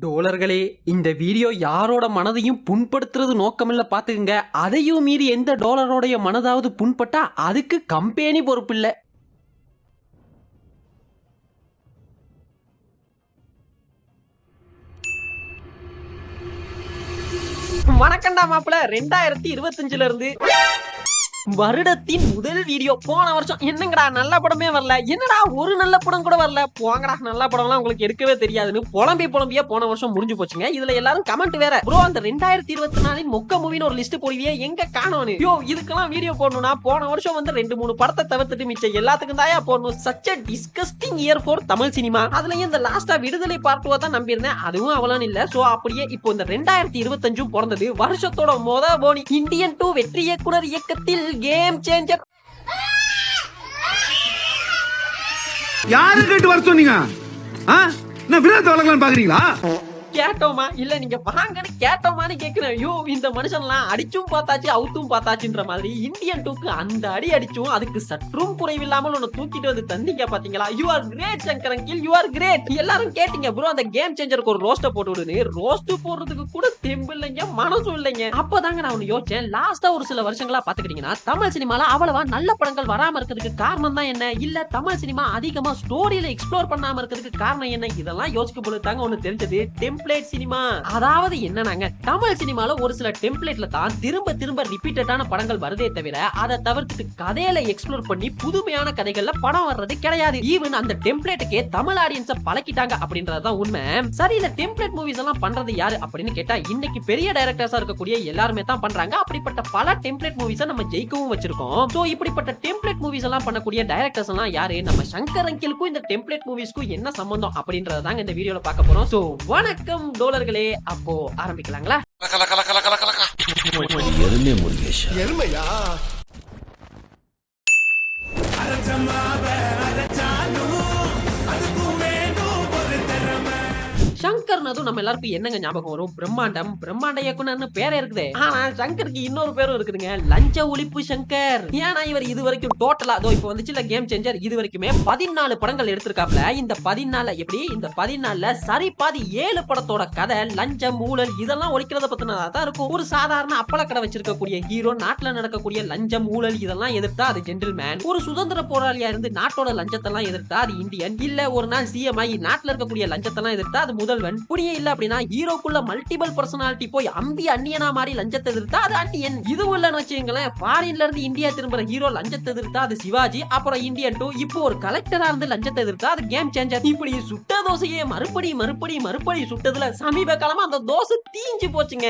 டோலர்களே, இந்த வீடியோ யாரோட மனதையும் புண்படுத்துறது நோக்கமில்ல பாத்துக்குங்க. அதையும் மீறி எந்த டோலரோடைய மனதாவது புண்பட்டா அதுக்கு கம்பெனி பொறுப்பில்ல. வணக்கம்டா மாப்பிள. 2025ல இருந்து வருடத்தின் முதல் வீடியோ. போன வருஷம் என்னங்கடா நல்ல படமே வரல, என்னடா ஒரு நல்ல படம் கூட வரல, போங்கடா நல்ல படம்லாம் உங்களுக்கு எடுக்கவே தெரியாதுன்னு புலம்பியா போன வருஷம் முடிஞ்சு போச்சுங்க. இதுல எல்லாரும் கமெண்ட் வேற, ப்ரோ அந்த 2024 மொக்க மூவின்னு ஒரு லிஸ்ட் போடுவியே எங்க காணோன்னு. யோ இதுக்கெல்லாம் வீடியோ போடணும்னா போன வருஷம் வந்து 2-3 படத்தை தவிர்த்துட்டு மிச்சம் எல்லாத்துக்கும் தாயா போடணும். Such a disgusting year for Tamil cinema. அதுலயும் இந்த லாஸ்டா விடுதலை பார்ட் 2 தான் நம்பியிருந்தேன், அதுவும் அவ்வளவு இல்ல. சோ அப்படியே இப்போ இந்த 2025 பிறந்தது. வருஷத்தோட போனி இந்தியன் 2 வெற்றி இயக்குனர் இயக்கத்தில் கேம் சேஞ்சர். யாரு கேட்டு வர சொன்னீங்க? நான் விராத் வளர்க்கலாம்னு பாக்குறீங்களா? கேட்டோமா இல்ல நீங்க வாங்கன்னு கேட்டோமான்னு கேக்குறேன். ஐயோ இந்த மனுஷன்லாம் அடிச்சும் பார்த்தாச்சு அவுத்தும் பார்த்தாச்சுன்ற மாதிரி இந்தியன் 2க்கு அந்த அடி அடிச்சும் அதுக்கு சற்றும் குறைவில்லாமல் ஒன்னு தூக்கிட்டு வந்து தந்தீங்க பாத்தீங்களா. You are great Shankar uncle, you are great. எல்லாரும் கேட்டீங்க ப்ரோ அந்த கேம் சேஞ்சருக்கு ஒரு ரோஸ்ட போட்டு விடுன்னு. ரோஸ்ட் போடுறதுக்கு கூட தெம்பு இல்லைங்க, மனசும் இல்லைங்க. அப்பதாங்க நான் ஒன்னு யோசிச்சேன். லாஸ்டா ஒரு சில வருஷங்களா பாத்துக்கிட்டீங்கன்னா தமிழ் சினிமால அவ்வளவா நல்ல படங்கள் வராம இருக்கிறதுக்கு காரணம் தான் என்ன, இல்ல தமிழ் சினிமா அதிகமா ஸ்டோரியில எக்ஸ்ப்ளோர் பண்ணாம இருக்கிறதுக்கு காரணம் என்ன, இதெல்லாம் யோசிக்க போது தாங்க ஒன்னு தெரிஞ்சது. Template cinema. அதாவது என்னன்னாங்க, தமிழ் சினிமால ஒரு சில டெம்ப்ளேட்ல தான் திரும்ப திரும்ப ரிப்பீட்டடான படங்கள் வருதே தவிர அதை தவிர்த்துட்டு கதையில எக்ஸ்ப்ளோர் பண்ணி புதுமையான கதைகள்ல படம் வர்றது கிடையாது. ஈவன் அந்த டெம்ப்ளேட்டுக்கே தமிழ் ஆடியன்ஸை பழக்கிட்டாங்க அப்படின்றதுதான் உண்மை. சரி இந்த டெம்ப்ளேட் மூவிஸ் எல்லாம் பண்றது யாரு அப்படின்னு கேட்டா இன்னைக்கு பெரிய டைரக்டர்ஸா இருக்கக்கூடிய எல்லாருமே தான் பண்றாங்க. அப்படிப்பட்ட பல டெம்ப்ளேட் மூவிஸை நம்ம ஜெயிக்கவும் வச்சிருக்கோம். சோ இப்படிப்பட்ட டெம்ப்ளேட் மூவிஸ் எல்லாம் பண்ணக்கூடிய டைரக்டர்ஸ் எல்லாம் யாரு, நம்ம சங்கர் அங்கிளுக்கும் இந்த டெம்ப்ளேட் மூவிஸ்க்கும் என்ன சம்பந்தம் அப்படின்றத தாங்க இந்த வீடியோல பார்க்க போறோம். சோ வணக்கம் டோலர்களே, அப்போ ஆரம்பிக்கலாங்களா? எருமையா சங்கர்னதும் நம்ம எல்லாருக்கும் என்னங்க ஞாபகம் வரும்? பிரம்மாண்டம். பிரம்மாண்ட இயக்குனர்னு பேரே இருக்குது. ஆனா சங்கருக்கு இன்னொரு பேரும் இருக்குதுங்க, லஞ்ச ஒழிப்பு சங்கர். ஏன்னா இவர் இது வரைக்கும் டோட்டலா இப்போ வந்துச்சுல கேம் சேஞ்சர், இது வரைக்குமே 14 படங்கள் எடுத்திருக்காப்ல. இந்த 14 எப்படி இந்த 14ல சரி பாதி 7 படத்தோட கதை லஞ்சம் ஊழல் இதெல்லாம் ஒழிக்கிறத பத்தினதா தான் இருக்கும். ஒரு சாதாரண அப்பள கடை வச்சிருக்கக்கூடிய ஹீரோ நாட்டுல நடக்கக்கூடிய லஞ்சம் ஊழல் இதெல்லாம் எதிர்த்தா அது ஜென்டில்மேன். ஒரு சுதந்திர போராளியா இருந்து நாட்டோட லஞ்சத்தெல்லாம் எதிர்த்தா அது இந்தியன். இல்ல ஒரு நாள் சிஎம் ஆகி நாட்டுல இருக்கக்கூடிய லஞ்சத்தெல்லாம் எதிர்த்தா அது முதல்வன். புரியே இல்ல அப்படின்னா ஹீரோக்குள்ள மல்டிபிள் பர்சனாலிட்டி போய் அம்பி அந்நியனா மாதிரி லஞ்சத்தை எதிர்த்தா அது அந்நியன். இதுவும் இல்லன்னு வச்சுங்களேன், ஃபாரின்ல இருந்து இந்தியா திரும்புற ஹீரோ லஞ்சத்தை எதிர்த்தா அது சிவாஜி. அப்புறம் இந்தியன் 2 இப்போ ஒரு கலெக்டரா இருந்து லஞ்சத்தை எதிர்த்தா அது கேம் சேஞ்சர். இப்படி சுட்ட தோசையே மறுபடி சுட்டதுல சமீப காலமா அந்த தோசை தீஞ்சு போச்சுங்க.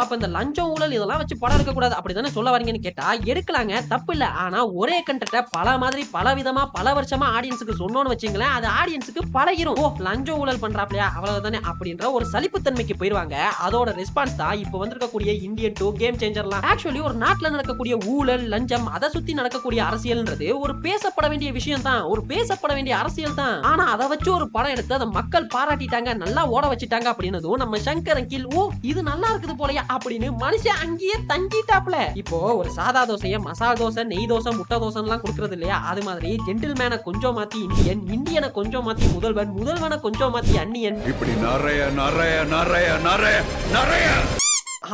அப்ப இந்த லஞ்சம் ஊழல் இதெல்லாம் வச்சு படம் எடுக்க கூடாது அப்படிதானே சொல்ல வரீங்கன்னு கேட்டா எடுக்கலாங்க, தப்பு இல்ல. ஆனா ஒரே கண்டென்ட்ட பல மாதிரி பல விதமா பல வருஷமா ஆடியன்ஸுக்கு சொன்னோன்னு வச்சுங்களேன், அது ஆடியன்ஸுக்கு பழகிரும். லஞ்சம் ஊழல் பண்றாப்லையா அவ்வளவுதானே அப்படின்ற ஒரு சலிப்புத்தன்மைக்கு போயிருவாங்க. அதோட ரெஸ்பான்ஸ் தான் இப்போ வந்திருக்கக்கூடிய இந்தியன் 2 கேம் சேஞ்சர்லாம். ஆக்சுவலி ஒரு நாட்டுல நடக்கக்கூடிய ஊழல் லஞ்சம் அதை சுத்தி நடக்கக்கூடிய அரசியல்ன்றது ஒரு பேசப்பட வேண்டிய விஷயம் தான், ஒரு பேசப்பட வேண்டிய அரசியல் தான். ஆனா அதை வச்சு ஒரு படம் எடுத்து அதை மக்கள் பாராட்டிட்டாங்க, நல்லா ஓட வச்சுட்டாங்க அப்படின்னதும் நம்ம சங்கர் அங்கிள் இது நல்லா இருக்குது போலயா அப்படின்னு மனுஷன் அங்கேயே தங்கிட்டாப்ல. இப்போ ஒரு சாதா தோசைய மசாலா தோசை, நெய் தோசை, முட்டை தோசை எல்லாம் கொடுக்கறது இல்லையா, அது மாதிரி ஜென்டில்மேனை கொஞ்சம் மாத்தி இந்தியன், இந்தியனை கொஞ்சம் மாத்தி முதல்வன், முதல்வனை கொஞ்சம் மாத்தி அந்நியன். இப்படி நிறைய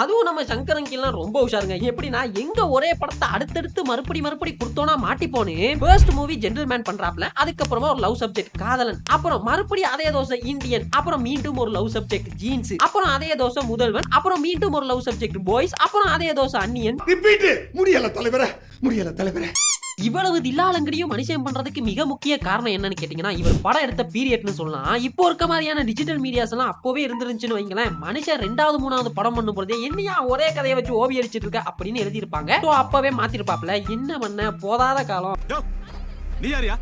அதுவும் நம்ம சங்கர் அங்கிள்லாம் ரொம்ப உஷாருங்க. எப்படின்னா எங்க ஒரே படத்தை அடுத்தடுத்து மறுபடி கொடுத்தோம்னா மாட்டிப்போன்னு ஃபர்ஸ்ட் மூவி ஜென்டில்மேன் பண்றாப்ல, அதுக்கப்புறமா ஒரு லவ் சப்ஜெக்ட் காதலன், அப்புறம் மறுபடியும் அதே தோசை இந்தியன், அப்புறம் மீண்டும் ஒரு லவ் சப்ஜெக்ட் ஜீன்ஸ், அப்புறம் அதே தோசை முதல்வன், அப்புறம் மீண்டும் ஒரு லவ் சப்ஜெக்ட் பாய்ஸ், அப்புறம் அதே தோசை அந்நியன். முடியல தலைவரே. இவ்வளவு தில்லாலங்கடியும் மனுஷன் பண்றதுக்கு மிக முக்கிய காரணம் என்னன்னு கேட்டீங்கன்னா இவர் படம் எடுத்த பீரியட்னு சொல்லலாம். இப்போ இருக்க மாதிரியான டிஜிட்டல் மீடியாஸ் எல்லாம் அப்பவே இருந்துருந்துச்சுன்னு வைங்களேன், மனுஷன் 2வது 3வது படம் பண்ணும் போதே என்னையா ஒரே கதையை வச்சு ஓவி அடிச்சிட்டு இருக்க அப்படின்னு எழுதியிருப்பாங்க. அப்பவே மாத்திருப்பாப்ல. என்ன பண்ண போதாத காலம். நீ யாரியா?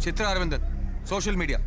Chitra Aravindan, social media.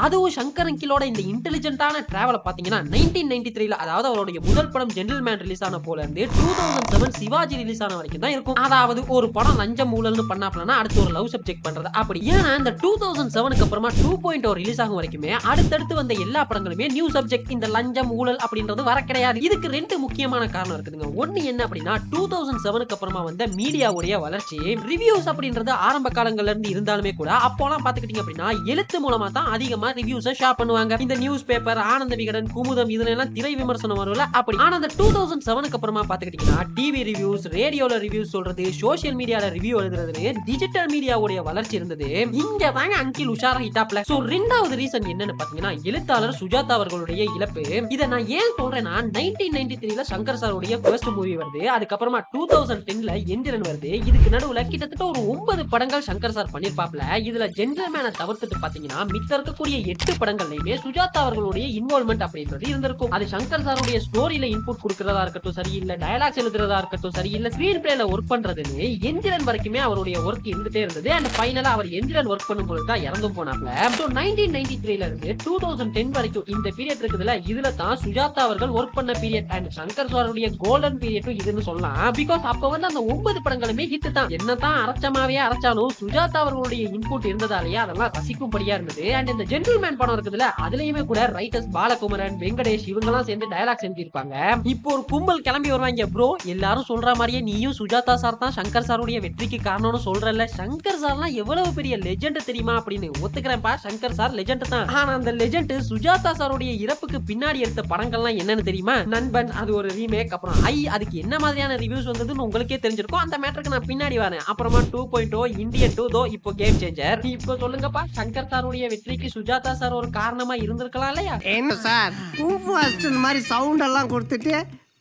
அதுவும் சங்கர் அங்கிளோட இந்த இன்டெலிஜென்ட்டான டிராவல பாத்தீங்கன்னா 1993ல அதாவது அவருடைய முதல் படம் ஜென்டில்மேன் ரிலீஸ் ஆன போல இருந்து 2007 சிவாஜி ரிலீஸ் ஆன வரைக்கும் தான் இருக்கும். அதாவது ஒரு படம் லஞ்சம் ஊழல்னு பண்ணாப்லனா அடுத்து ஒரு லவ் சப்ஜெக்ட் பண்றது அப்படி. ஏன்னா இந்த 2007க்கு அப்புறமா 2.0 ரிலீஸ் ஆகும் வரைக்குமே அடுத்தடுத்து வந்த எல்லா படங்களுமே நியூ சப்ஜெக்ட் இந்த லஞ்சம் ஊழல் அப்படின்றது வர கிடையாது. இதுக்கு ரெண்டு முக்கியமான காரணம் இருக்குதுங்க. ஒன்னு என்ன அப்படின்னா 2007க்கு அப்புறமா வந்த மீடியாவுடைய வளர்ச்சி. ரிவ்யூஸ் அப்படின்றது ஆரம்ப காலங்கள்ல இருந்து இருந்தாலுமே கூட அப்போலாம் பாத்துக்கிட்டீங்க அப்படின்னா எழுத்து மூலமா தான் அதிகமா ரிவ்யூஸை ஷேர் பண்ணுவாங்க. இந்த நியூஸ் பேப்பர், ஆனந்த விகடன், குமுதம் இதுல எல்லாம் திரை விமர்சனம் வரும்ல அப்படி. ஆனா அந்த 2007க்கு அப்புறமா பாத்துக்கிட்டீங்கன்னா டிவி ரிவ்யூஸ், ரேடியோல ரிவ்யூஸ் சொல்றது, சோஷியல் மீடியால ரிவ்யூ எழுதுறதுன்னு டிஜிட்டல் மீடியாவுடைய வளர்ச்சி இருந்தது. இங்க தாங்க அங்கிள் உஷாரா ஹிட்டாப்ல. சோ ரெண்டாவது ரீசன் என்னன்னு பாத்தீங்கன்னா எழுத்தாளர் சுஜாதா அவர்களுடைய இழப்பு. இத நான் ஏன் சொல்றேன்னா 1993ல சங்கர் சாருடைய ஃபர்ஸ்ட் மூவி வருது. அதுக்கப்புறமா 2010ல எந்திரன் வருது. இதுக்கு நடுவுல கிட்டத்தட்ட ஒரு 9 படங்கள் சங்கர் சார் பண்ணிருப்பாப்ல. இதுல ஜென்டில்மேனை தவிர்த்துட்டு பாத்தீங்கன்னா மித்த இருக்கக்கூடிய 8 படங்கள்லயுமே சுஜாதா அவர்களுடைய இன்வால்வ்மெண்ட் அப்படின்றது இருந்திருக்கும். அது சங்கர் சாருடைய ஸ்டோரியில இன்புட் கொடுக்கறதா இருக்கட்டும் சரி, இல்ல டயலாக்ஸ் எழுதுறதா இருக்கட்டும் சரி, இல்ல ஸ்கிரீன் பிளேல ஒர்க் பண்றதுன்னு எந்திரன் வரைக்குமே அவருடைய ஒர்க் இருந்துட்டே இருந்தது. அண்ட் ஃபைனலா அவர் எந்திரன் ஒர்க் பண்ணும்போது தான் இறந்தும் போனாப்ல. சோ 1993ல இருந்து 2010 வரைக்கும் இந்த பீரியட் இருக்குதுல, இதுல தான் சுஜாதா அவர்கள் ஒர்க் பண்ண பீரியட். அண்ட் சங்கர் சாருடைய கோல்டன் பீரியடும் இதுன்னு சொல்லலாம். பிகாஸ் அப்ப வந்து அந்த 9 படங்களுமே ஹிட் தான். என்னதான் அரைச்சமாவே அரைச்சாலும் சுஜாதா அவர்களுடைய இன்புட் இருந்ததாலேயே அதெல்லாம் ரசிக்கும்படியா இருந்தது. அண்ட் இந்த ஜென்டில்மேன் படம் இருக்குதுல, அதுலயுமே கூட ரைட்டர்ஸ் பாலகுமரன், வெங்கடேஷ் இவங்கெல்லாம் சேர்ந்து டயலாக்ஸ் எழுதியிருப்பாங்க. இப்போ ஒரு கும்பல் கிளம்பி வருவாங்க, ப்ரோ எல்லாரும் சொல்ற மாதிரியே நீயும் சுஜாதா சார் தான் சங்கர் சாருடைய வெற்றிக்கு காரணம்னு சொல்றல. சங்கர் சார்லாம் எவ்வளவு பெரிய லெஜெண்ட் தெரியுமா அப்படின்னு. ஒத்துக்கிறேன்ப்பா, சங்கர் சார் லெஜெண்ட் தான். ஆனா அந்த லெஜெண்ட் சுஜாதா சாருடைய இறப்புக்கு பின்னாடி எடுத்த படங்கள்லாம் என்னன்னு தெரியுமா? நண்பன் அது ஒரு ரீமேக், அப்புறம் அதுக்கு என்ன மாதிரியான ரிவ்யூஸ் வந்ததுன்னு உங்களுக்கே தெரிஞ்சிருக்கும். அந்த மேட்டருக்கு நான் பின்னாடி வரேன். அப்புறமா 2.0, இந்தியன் 2 தோ இப்போ கேம் சேஞ்சர். இப்போ சொல்லுங்கப்பா, சங்கர் சாருடைய வெற்றிக்கு சுஜாதா சார் ஒரு காரணமா இருந்திருக்கலாம் இல்லையா? என்ன சார் கூஃபு அஸ்டன் மாதிரி சவுண்ட் எல்லாம் கொடுத்துட்டு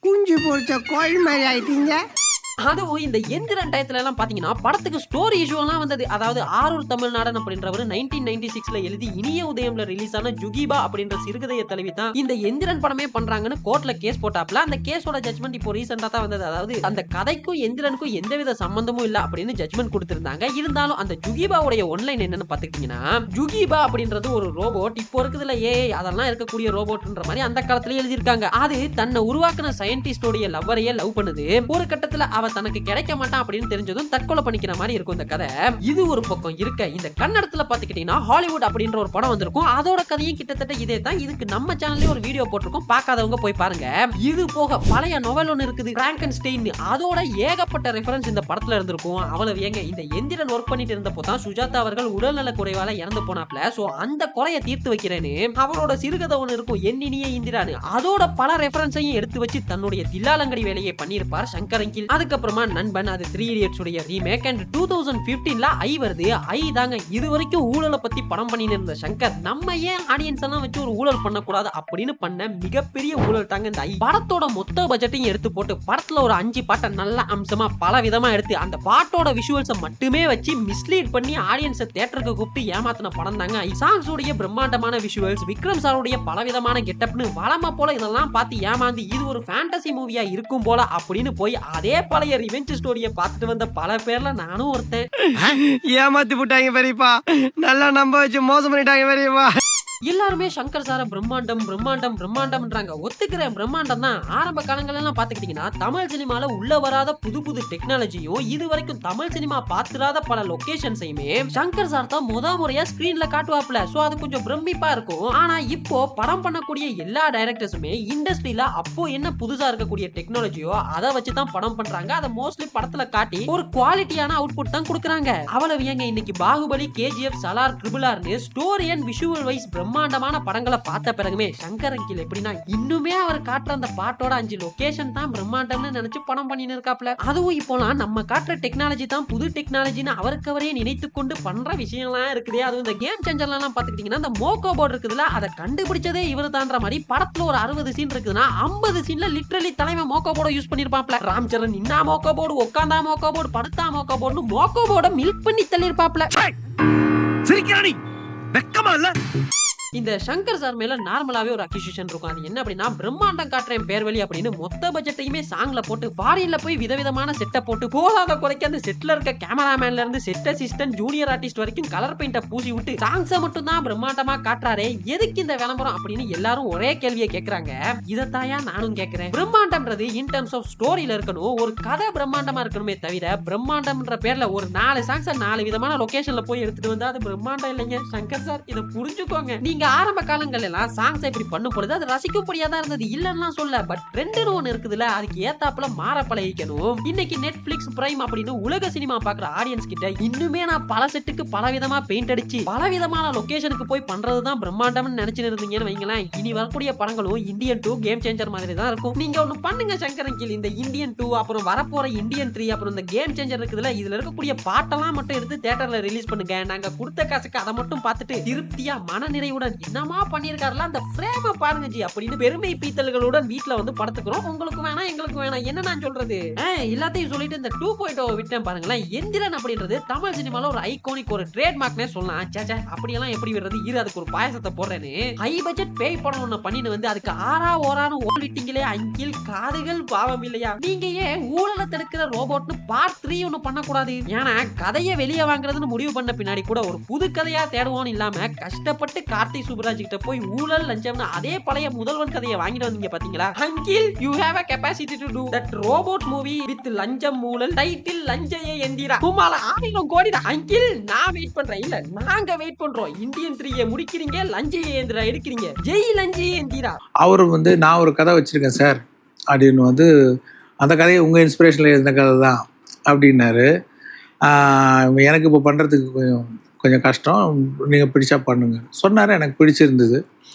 குஞ்சு பொரிச்ச கோழி மாதிரி ஆயிட்டீங்க. அதுவும் இந்த எந்திரன் டயத்துல எல்லாம் பாத்தீங்கன்னா படத்துக்கு ஸ்டோரி இஷ்யூலாம் வந்தது. அதாவது ஆரூர் தமிழ்நாடன் அப்படின்றவர் 1996ல எழுதி இனிய உதயம்ல ரிலீஸ் ஆன ஜுகிபா அப்படின்ற சிறுகதையை தலைவி தான் இந்த எந்திரன் படமே பண்றாங்கன்னு கோர்ட்ல கேஸ் போட்டாப்ல. அந்த கேஸோட ஜட்மெண்ட் இப்போ ரீசெண்டா தான் வந்தது. அதாவது அந்த கதைக்கும் எந்திரனுக்கும் எந்தவித சம்பந்தமும் இல்ல அப்படின்னு ஜட்மெண்ட் கொடுத்திருந்தாங்க. இருந்தாலும் அந்த ஜுகிபாவுடைய ஒன்லைன் என்னன்னு பாத்துக்கிட்டீங்கன்னா, ஜுகிபா அப்படின்றது ஒரு ரோபோட். இப்போ இருக்குதுல அதெல்லாம் இருக்கக்கூடிய ரோபோட்ன்ற மாதிரி அந்த காலத்துல எழுதியிருக்காங்க. அது தன்னை உருவாக்குன சயின்டிஸ்டோடைய லவ்வரையே லவ் பண்ணுது. ஒரு கட்டத்துல அவ தனக்கு கிடைக்க மாட்டான் அப்படின்னு தெரிஞ்சதும் தற்கொலை பண்ணிக்கிற மாதிரி இருக்கும் இந்த கதை. இது ஒரு பக்கம் இருக்க, இந்த கன்னடத்துல பாத்துக்கிட்டீங்கன்னா ஹாலிவுட் அப்படின்ற ஒரு படம் வந்திருக்கும். அதோட கதையும் கிட்டத்தட்ட இதே தான். இதுக்கு நம்ம சேனல்ல ஒரு வீடியோ போட்டிருக்கோம், பார்க்காதவங்க போய் பாருங்க. இது போக பழைய நோவல் ஒன்னு இருக்குது, பிராங்கன்ஸ்டைன். அதோட ஏகப்பட்ட ரெஃபரன்ஸ் இந்த படத்துல இருந்திருக்கும். அவ்வளவு ஏங்க, இந்த எந்திரன் ஒர்க் பண்ணிட்டு இருந்தப்போ தான் சுஜாதா அவர்கள் உடல்நல குறைவால இறந்து போனாப்ல. சோ அந்த குறையை தீர்த்து வைக்கிறேன்னு அவரோட சிறுகதை ஒன்னு இருக்கும், எண்ணினிய இந்திரான்னு. அதோட பல ரெஃபரன்ஸையும் எடுத்து வச்சு தன்னுடைய தில்லாலங்கடி வேலையை பண்ணியிருப்பார் சங்கர் அங்கிள். அதுக்கப்புறமா நண்பன் அது 3 இடியட்ஸ் உடைய ரீமேக். அண்ட் 2015ல வருது. தாங்க இது வரைக்கும் ஊழலை பத்தி படம் பண்ணிட்டு இருந்த சங்கர் நம்ம ஏன் ஆடியன்ஸ் எல்லாம் வச்சு ஒரு ஊழல் பண்ணக்கூடாது அப்படின்னு பண்ண மிகப்பெரிய ஊழல் தாங்க இந்த படத்தோட மொத்த பட்ஜெட்டையும் எடுத்து போட்டு படத்துல ஒரு 5 பாட்டை நல்ல அம்சமா பல விதமா எடுத்து அந்த பாட்டோட விஷுவல்ஸை மட்டுமே வச்சு மிஸ்லீட் பண்ணி ஆடியன்ஸை தியேட்டருக்கு கூப்பிட்டு ஏமாத்தின படம் தாங்க சாங்ஸ் உடைய பிரம்மாண்டமான விஷுவல்ஸ், விக்ரம் சாருடைய பலவிதமான கெட்டப்னு வளமா போல இதெல்லாம் பார்த்து ஏமாந்து இது ஒரு ஃபேண்டசி மூவியா இருக்கும் போல அப்படின்னு போய் அதே பழைய ரிவெஞ்ச் ஸ்டோரியை பார்த்துட்டு வந்த பல பேர்ல நானும் ஒருத்தன். ஏமாத்தி போட்டாங்க பெரியப்பா, நல்லா நம்ப வச்சு மோசம் பண்ணிட்டாங்க பெரியப்பா. எல்லாருமே சங்கர் சார பிரம்மாண்டம் பிரம்மாண்டம் பிரம்மாண்டம்ன்றாங்க. ஒத்துக்கிறேன், பிரம்மாண்டம் தான். ஆரம்ப காலங்கள்ல எல்லாம் பாத்துக்கிட்டீங்கன்னா தமிழ் சினிமால உள்ள வராத புது புது டெக்னாலஜியும் இது வரைக்கும் தமிழ் சினிமா பாத்துறாத பல லொகேஷன்ஸையுமே சங்கர் சார் தான் முறையா ஸ்கிரீன்ல காட்டுவாப்ல. சோ அது கொஞ்சம் பிரமிப்பா இருக்கும். ஆனா இப்போ படம் பண்ணக்கூடிய எல்லா டைரக்டர்ஸுமே இண்டஸ்ட்ரியில அப்போ என்ன புதுசா இருக்கக்கூடிய டெக்னாலஜியோ அதை வச்சுதான் படம் பண்றாங்க. அதை மோஸ்ட்லி படத்துல காட்டி ஒரு குவாலிட்டியான அவுட்புட் தான் கொடுக்குறாங்க. அவ்வளவு ஏங்க, இன்னைக்கு Baahubali, KGF, Salaar, RRR story and visual wise பிரம்மாண்டமான படங்களை பார்த்த பிறகுமே சங்கர் அங்கிள் எப்படின்னா இன்னுமே அவர் காட்டுற அந்த பாட்டோட 5 லொகேஷன் தான் பிரம்மாண்டம்னு நினைச்சு படம் பண்ணின்னு இருக்காப்ல. அதுவும் இப்போலாம் நம்ம காட்டுற டெக்னாலஜி தான் புது டெக்னாலஜின்னு அவருக்கு அவரே நினைத்து கொண்டு பண்ற விஷயம்லாம் இருக்குது. அதுவும் இந்த கேம் சேஞ்சர்ல எல்லாம் பாத்துக்கிட்டீங்கன்னா இந்த மோக்கோ போர்டு இருக்குதுல, அதை கண்டுபிடிச்சதே இவரு தான்ற மாதிரி படத்துல ஒரு 60 சீன் இருக்குதுன்னா 50 சீன்ல லிட்டரலி தலைமை மோக்கோ போர்டை யூஸ் பண்ணிருப்பாப்ல. ராம் சரண் நின்னா மோக்கோ போர்டு, உட்காந்தா மோக்கோ போர்டு, படுத்தா மோக்கோ போர்டு மோக்கோ போர்டை மில்க் பண்ணி தள்ளிருப்பாப்ல. சிரிக்கிறானி வெக்கமா இல்ல? இந்த சங்கர் சார் மேல நார்மலாவே ஒரு அக்யூசியேஷன் இருக்கும். அது என்ன அப்படின்னா பிரம்மாண்டம் காட்டுறேன் பேர் வழி அப்படின்னு மொத்த பட்ஜெட்டையுமே சாங்ல போட்டு ஃபாரின்ல போய் விதவிதமான செட்டை போட்டு போதாத குறைக்க அந்த செட்ல இருக்க கேமராமேன்ல இருந்து செட் அசிஸ்டன்ட் ஜூனியர் ஆர்டிஸ்ட் வரைக்கும் கலர் பெயிண்ட பூசி விட்டு சாங்ஸை மட்டும் தான் பிரம்மாண்டமா காட்டுறாரே, எதுக்கு இந்த விளம்பரம் அப்படின்னு எல்லாரும் ஒரே கேள்வியை கேக்குறாங்க. இதத்தாயா நானும் கேக்குறேன். பிரம்மாண்டம்ன்றது இன் டர்ம்ஸ் ஆஃப் ஸ்டோரியில இருக்கணும், ஒரு கதை பிரம்மாண்டமா இருக்கணுமே தவிர பிரம்மாண்டம்ன்ற பேர்ல ஒரு 4 சாங்ஸ் 4 விதமான லொகேஷன்ல போய் எடுத்துட்டு வந்தா அது பிரம்மாண்டம் இல்லைங்க. சங்கர் சார் இதை புரிஞ்சுக்கோங்க. நீங்க ஆரம்ப காலங்கள் எல்லாம் சாங்ஸ் இப்படி பண்ணும் பொழுது அது ரசிக்கும்படியா தான் இருந்தது, இல்லன்னா சொல்ல. பட் ட்ரெண்ட்னு ஒண்ணு இருக்குதுல, அதுக்கு ஏத்தாப்புல மாற பழகிக்கணும். இன்னைக்கு நெட்ஃபிளிக்ஸ் பிரைம் அப்படின்னு உலக சினிமா பாக்குற ஆடியன்ஸ் கிட்ட இன்னுமே நான் பல செட்டுக்கு பல விதமா பெயிண்ட் அடிச்சு பல விதமான லொகேஷனுக்கு போய் பண்றதுதான் பிரம்மாண்டம்னு நினைச்சிட்டு இருந்தீங்கன்னு வைங்களேன், இனி வரக்கூடிய படங்களும் இந்தியன் 2 கேம் சேஞ்சர் மாதிரி தான் இருக்கும். நீங்க ஒண்ணு பண்ணுங்க சங்கர் அங்கிள், இந்த இந்தியன் 2 அப்புறம் வரப்போற இந்தியன் 3 அப்புறம் இந்த கேம் சேஞ்சர் இருக்குதுல, இதுல இருக்கக்கூடிய பாட்டெல்லாம் மட்டும் எடுத்து தியேட்டர்ல ரிலீஸ் பண்ணுங்க. நாங்க கொடுத்த காசுக்கு அதை மட்டும் பார்த்துட்டு திருப்தியா மன நிறைவுடன் என்னமா பண்ணிருக்காருல அந்த ஃப்ரேம பாருங்க ஜி அப்படின்னு பெருமை பீத்தல்களுடன் வீட்டுல வந்து படத்துக்கிறோம். உங்களுக்கு வேணாம் எங்களுக்கு வேணாம், என்ன நான் சொல்றது. எல்லாத்தையும் சொல்லிட்டு இந்த 2.0 விட்டேன் பாருங்களேன். எந்திரன் அப்படின்றது தமிழ் சினிமால ஒரு ஐகானிக் ஒரு ட்ரேட்மார்க்னே சொல்லலாம். சேச்சே அப்படியெல்லாம் எப்படி விடுறது, இரு அதுக்கு ஒரு பாயசத்தை போடுறேன்னு ஹை பட்ஜெட் பேய் படம் ஒண்ணு பண்ணிட்டு வந்து அதுக்கு ஆறா ஓரான ஓடிட்டீங்களே அங்கில், காதுகள் பாவம் இல்லையா? நீங்க ஏன் ஊழலை தடுக்கிற ரோபோட்னு பார்ட் 3 ஒண்ணு பண்ணக்கூடாது? ஏன்னா கதையை வெளியே வாங்குறதுன்னு முடிவு பண்ண பின்னாடி கூட ஒரு புது கதையா தேடுவோன்னு இல்லாம கஷ்டப்பட்டு கார்த்திக் சுப்ராஜ் கிட்ட போய் ஊழல் லஞ்சம்னு அதே பழைய முதல்வன் கதையை வாங்கிட்டு வந்தீங்க பாத்தீங்களா? அங்கில், you have a capacity to do that robot movie with லஞ்சம் ஊழல், டைட்டில் லஞ்சயே எந்திரா, குமால 1000 கோடி தான். அங்கில் நான் வெயிட் பண்றேன், இல்ல நாங்க வெயிட் பண்றோம். இந்தியன் 3 முடிக்கிறீங்க, லஞ்சயே எந்திரா எடுக்கிறீங்க, ஜெய் லஞ்சயே எந்திரா. அவரு வந்து நான் ஒரு கதை வச்சிருக்கேன் சார் அப்படின்னு வந்து அந்த கதையை உங்கள் இன்ஸ்பிரேஷனில் எழுதின கதை தான் அப்படின்னாரு. எனக்கு இப்போ பண்ணுறதுக்கு கொஞ்சம் கஷ்டம், நீங்கள் பிடிச்சா பண்ணுங்க சொன்னார். எனக்கு பிடிச்சிருந்தது.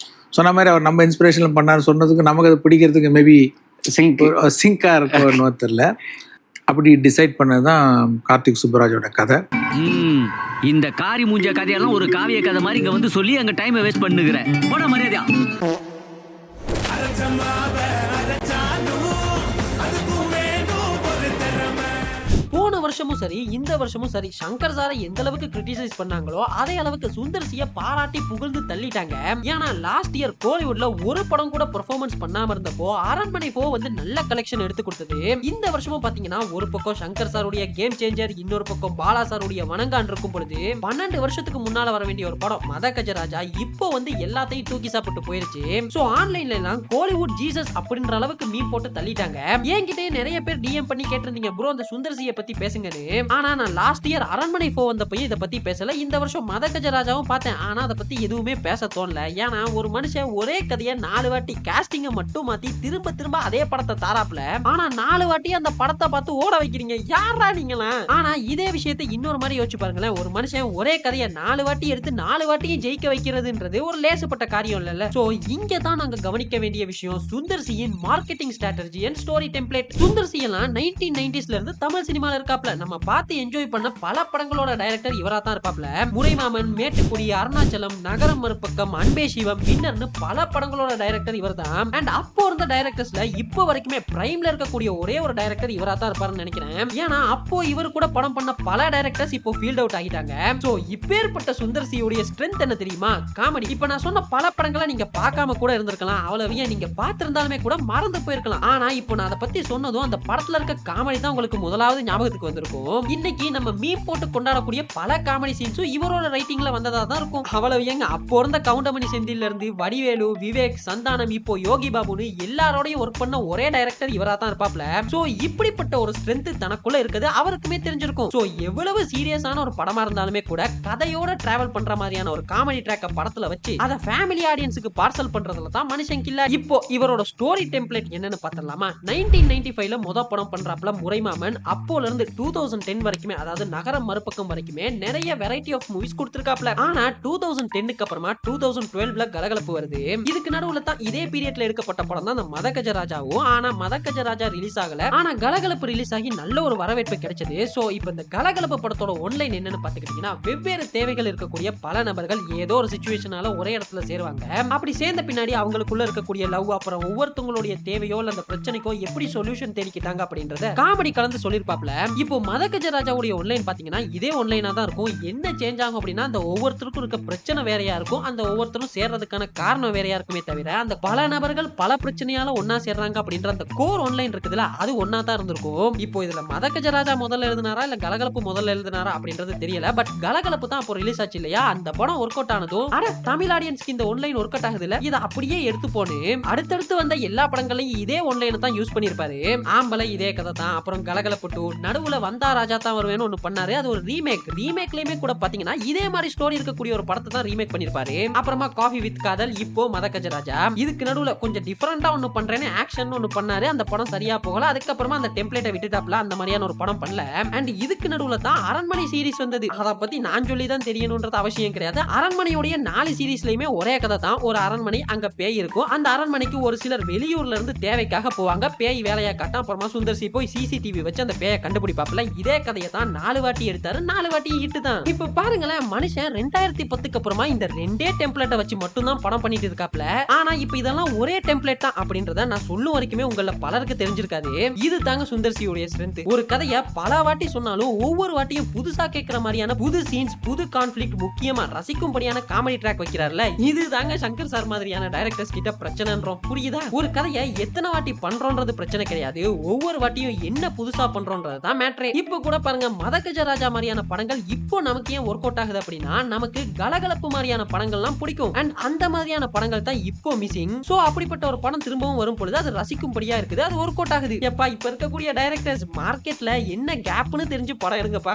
சொன்ன மாதிரி அவர் நம்ம இன்ஸ்பிரேஷனில் பண்ணார் சொன்னதுக்கு நமக்கு அதை பிடிக்கிறதுக்கு மேபி சிங்காக இருக்கும்னு தெரியல. அப்படி டிசைட் பண்ணது தான் கார்த்திக் சுப்பராஜோட கதை. இந்த காரி மூஞ்ச கதையெல்லாம் ஒரு காவிய கதை மாதிரி இங்கே வந்து சொல்லி அங்கே டைமை வேஸ்ட் பண்ணுகிறேன். போன மரியாதையா போன வருஷமும் சரி இந்த வருஷமும் சரி சங்கர் சாரை எந்த அளவுக்கு கிரிட்டிசைஸ் பண்ணாங்களோ அதே அளவுக்கு சுந்தர் சியை பாராட்டி புகழ்ந்து தள்ளிட்டாங்க. ஏன்னா லாஸ்ட் இயர் கோலிவுட்ல ஒரு படம் கூட பெர்ஃபார்மன்ஸ் பண்ணாம இருந்தப்போ அரண்மனை போ வந்து நல்ல கலெக்ஷன் எடுத்து கொடுத்தது. இந்த வருஷமும் பாத்தீங்கன்னா ஒரு பக்கம் சங்கர் சாருடைய கேம் சேஞ்சர், இன்னொரு பக்கம் பாலா சாருடைய வணங்கான் இருக்கும் பொழுது 12 வருஷத்துக்கு முன்னால வர வேண்டிய ஒரு படம் மத கஜராஜா இப்போ வந்து எல்லாத்தையும் தூக்கி சாப்பிட்டு போயிருச்சு. சோ ஆன்லைன்ல எல்லாம் கோலிவுட் ஜீசஸ் அப்படின்ற அளவுக்கு மீம் போட்டு தள்ளிட்டாங்க. என்கிட்டே நிறைய பேர் டிஎம் பண்ணி கேட்டிருந்தீங்க, ப்ரோ அந்த சுந்தர் சியை பத்தி பேசுங்கன்னு. ஆனா நான் லாஸ்ட் இயர் அரண்மனை 4 வந்தப்ப இத பத்தி பேசல. இந்த வருஷம் மத கஜராஜாவும் பார்த்தேன், ஆனா அதை பத்தி எதுவுமே பேச தோணல. ஏன்னா ஒரு மனுஷன் ஒரே கதையை 4 வாட்டி காஸ்டிங்க மட்டும் மாத்தி திரும்ப திரும்ப அதே படத்தை தாராப்ல, ஆனா 4 வாட்டி அந்த படத்தை பார்த்து ஓட வைக்கிறீங்க, யாரா நீங்களா? ஆனா இதே விஷயத்தை இன்னொரு மாதிரி யோசிச்சு பாருங்களேன். ஒரு மனுஷன் ஒரே கதையை 4 வாட்டி எடுத்து 4 வாட்டியும் ஜெயிக்க வைக்கிறதுன்றது ஒரு லேசுப்பட்ட காரியம் இல்ல. சோ இங்க தான் நாங்க கவனிக்க வேண்டிய விஷயம் சுந்தர் சியின் marketing strategy and story template. Sundar C எல்லாம் 1990s ல இருந்து தமிழ் சினிமால இருக்காப்ல. நம்ம பார்த்து என்ஜாய் பண்ண பல படங்களோட டைரக்டர் இவரா தான் இருப்பாப்ல. முறைமாமன், மேட்டுக்குடி, அருணாச்சலம், நகரம் மறுபக்கம், அன்பே சிவம், வின்னர்னு பல படங்களோட டைரக்டர் இவர் தான். அண்ட் அப்போ இருந்த டைரக்டர்ஸ்ல இப்போ வரைக்குமே பிரைம்ல இருக்கக்கூடிய ஒரே ஒரு டைரக்டர் இவரா தான் இருப்பாருன்னு நினைக்கிறேன். ஏன்னா அப்போ இவர் கூட படம் பண்ண பல டைரக்டர்ஸ் இப்போ ஃபீல்ட் அவுட் ஆகிட்டாங்க. சோ இப்பேற்பட்ட சுந்தர் சியோட ஸ்ட்ரென்த் என்ன தெரியுமா? காமெடி. இப்ப நான் சொன்ன பல படங்களை நீங்க பார்க்காம கூட இருந்திருக்கலாம், அவ்வளவு நீங்க பார்த்திருந்தாலுமே கூட மறந்து போயிருக்கலாம். ஆனா இப்போ நான் அதை பத்தி சொன்னதும் அந்த படத்துல இருக்க காமெடி தான் உங்களுக்கு முதலாவது ஞாபகத்துக்கு வந்திருக்கும். இன்னைக்கு நம்ம மீம் போட்டு கொண்டாடக்கூடிய பல காமெடி சீன்ஸும் இவரோட ரைட்டிங்ல வந்ததா தான் இருக்கும். அவ்வளவு ஏங்க அப்போ இருந்த கவுண்டமணி செந்தில்ல இருந்து வடிவேலு, விவேக், சந்தானம், இப்போ யோகி பாபுன்னு எல்லாரோடையும் ஒர்க் பண்ண ஒரே டைரக்டர் இவரா தான் இருப்பாப்ல. சோ இப்படிப்பட்ட ஒரு ஸ்ட்ரென்த் தனக்குள்ள இருக்குது அவருக்குமே தெரிஞ்சிருக்கும். சோ எவ்வளவு சீரியஸான ஒரு படமா இருந்தாலுமே கூட கதையோட டிராவல் பண்ற மாதிரியான ஒரு காமெடி ட்ராக்க படத்துல வச்சு அதை ஃபேமிலி ஆடியன்ஸுக்கு பார்சல் பண்றதுல தான் மனுஷன் கில்ல. இப்போ இவரோட ஸ்டோரி டெம்ப்ளேட் என்னன்னு பார்த்தலாமா? 1995ல முதல் படம் பண்றாப்ல முறைமாமன். அப்போல இருந்து 2010 வரைக்குமே, அதாவது நகரம் மறுபக்கம் வரைக்குமே நிறைய வெரைட்டி ஆஃப் மூவிஸ் கொடுத்திருக்காப்ல. ஆனா 2010க்கு அப்புறமா 2012ல கலகலப்பு வருது. இதுக்கு நடுவுல தான் இதே பீரியட்ல எடுக்கப்பட்ட படம் தான் மத கஜராஜாவும். ஆனா மத கஜராஜா ரிலீஸ் ஆகல, ஆனா கலகலப்பு ரிலீஸ் ஆகி நல்ல ஒரு வரவேற்பு கிடைச்சது. சோ இப்போ இந்த கலகலப்பு படத்தோட ஒன்லைன் என்னன்னு பாத்துக்கிட்டீங்கன்னா, வெவ்வேறு தேவைகள் இருக்கக்கூடிய பல நபர்கள் ஏதோ ஒரு சிச்சுவேஷனால ஒரே இடத்துல சேருவாங்க. அப்படி சேர்ந்த பின்னாடி அவங்களுக்குள்ள இருக்கக்கூடிய லவ், அப்புறம் ஒவ்வொருத்தவங்களுடைய தேவையோ இல்ல அந்த பிரச்சனைக்கோ எப்படி சொல்யூஷன் தேடிக்கிட்டாங்க அப்படின்றத காமெடி கலந்து சொல்லிருப்பாப்ல. இப்போ இப்போ மதகஜராஜாவுடைய ஒன்லைன் பாத்தீங்கன்னா இதே ஒன்லைனா தான் இருக்கும். என்ன சேஞ்ச் ஆகும் அப்படின்னா அந்த ஒவ்வொருத்தருக்கும் இருக்க பிரச்சனை வேறையா இருக்கும், அந்த ஒவ்வொருத்தரும் சேர்றதுக்கான காரணம் வேறையா இருக்குமே தவிர அந்த பல நபர்கள் பல பிரச்சனையால ஒன்னா சேர்றாங்க அப்படின்ற அந்த கோர் ஒன்லைன் இருக்குதுல அது ஒன்னா தான் இருந்திருக்கும். இப்போ இதுல மதகஜராஜா முதல்ல எழுதினாரா இல்ல கலகலப்பு முதல்ல எழுதினாரா அப்படின்றது தெரியல. பட் கலகலப்பு தான் அப்போ ரிலீஸ் ஆச்சு இல்லையா, அந்த படம் ஒர்க் அவுட் ஆனதும் அட தமிழ் ஆடியன்ஸ்க்கு இந்த ஒன்லைன் ஒர்க் அவுட் ஆகுது இல்ல, இதை அப்படியே எடுத்து போன்னு அடுத்தடுத்து வந்த எல்லா படங்களையும் இதே ஒன்லைன் தான் யூஸ் பண்ணிருப்பாரு. ஆம்பளை இதே கதை தான், அப்புறம் கலகலப்பு 2 நடுவுல வந்தா ராஜா தான் வருவேன்னு ஒண்ணு பண்ணாரு, அது ஒரு ரீமேக்லயுமே கூட பாத்தீங்கன்னா இதே மாதிரி ஸ்டோரி இருக்கக்கூடிய ஒரு படத்தை தான் ரீமேக் பண்ணிருப்பாரு. அப்புறமா காஃபி வித் காதல், இப்போ மதகஜராஜா. இதுக்கு நடுவுல கொஞ்சம் டிஃபரெண்டா ஒண்ணு பண்றேன்னு ஆக்ஷன் ஒண்ணு பண்ணாரு, அந்த படம் சரியா போகல. அதுக்கப்புறமா அந்த டெம்ப்ளேட்டை விட்டுட்டாப்ல, அந்த மாதிரியான ஒரு படம் பண்ணல. அண்ட் இதுக்கு நடுவுல தான் அரண்மனை சீரிஸ் வந்தது. அத பத்தி நான் சொல்லி தான் தெரியணும்ன்றது அவசியம் கிடையாது. அரண்மனையுடைய 4 சீரிஸ்லயுமே ஒரே கதை தான். ஒரு அரண்மனை, அங்க பேய் இருக்கும். அந்த அரண்மனைக்கு ஒரு சிலர் வெளியூர்ல இருந்து தேவைக்காக போவாங்க, பேய் வேலையா காட்டும். அப்புறமா சுந்தர்சி போய் சிசிடிவி வச்சு அந்த பேயை கண்டுபிடிப்பாப்ல. இதே கதையை தான் 4 வாட்டி எடுத்தாரு, 4 வாட்டி ஹிட் தான். இப்ப பாருங்களேன், மனுஷன் 2010க்கு அப்புறமா இந்த 2 டெம்ப்ளேட்டை வச்சு மட்டும் தான் படம் பண்ணிட்டு இருக்காப்ல. ஆனா இப்ப இதெல்லாம் ஒரே டெம்ப்ளேட் தான் அப்படின்றத நான் சொல்லும் வரைக்குமே உங்கள பலருக்கு தெரிஞ்சிருக்காது. இது தாங்க சுந்தர்சியோட ஸ்ட்ரென்த். ஒரு கதையை பல வாட்டி சொன்னாலும் ஒவ்வொரு வாட்டியும் புதுசா கேட்கிற மாதிரியான புது சீன்ஸ், புது கான்ஃபிளிக்ட், முக்கியமா ரசிக்கும்படியான காமெடி ட்ராக் வைக்கிறார்ல, இது தாங்க சங்கர் சார் மாதிரியான டைரக்டர்ஸ் கிட்ட பிரச்சனைன்றோம். புரியுதா? ஒரு கதையை எத்தனை வாட்டி பண்றோன்றது பிரச்சனை கிடையாது, ஒவ்வொரு வாட்டியும் என்ன புதுசா பண்றோன்றது தான் மேட்டரே. இப்போ கூட பாருங்க, மதகஜராஜா மாதிரியான படங்கள் இப்போ நமக்கு ஏன் ஒர்க் அவுட் ஆகுது அப்படின்னா நமக்கு கலகலப்பு மாதிரியான படங்கள்லாம் பிடிக்கும். அண்ட் அந்த மாதிரியான படங்கள் தான் இப்போ மிஸ்ஸிங். சோ அப்படிப்பட்ட ஒரு படம் திரும்பவும் வரும் பொழுது அது ரசிக்கும்படியா இருக்குது, அது ஒர்க் அவுட் ஆகுது. எப்பா இப்ப இருக்கக்கூடிய டைரக்டர்ஸ் மார்க்கெட்ல என்ன கேப்னு தெரிஞ்சு படம் எடுங்கப்பா.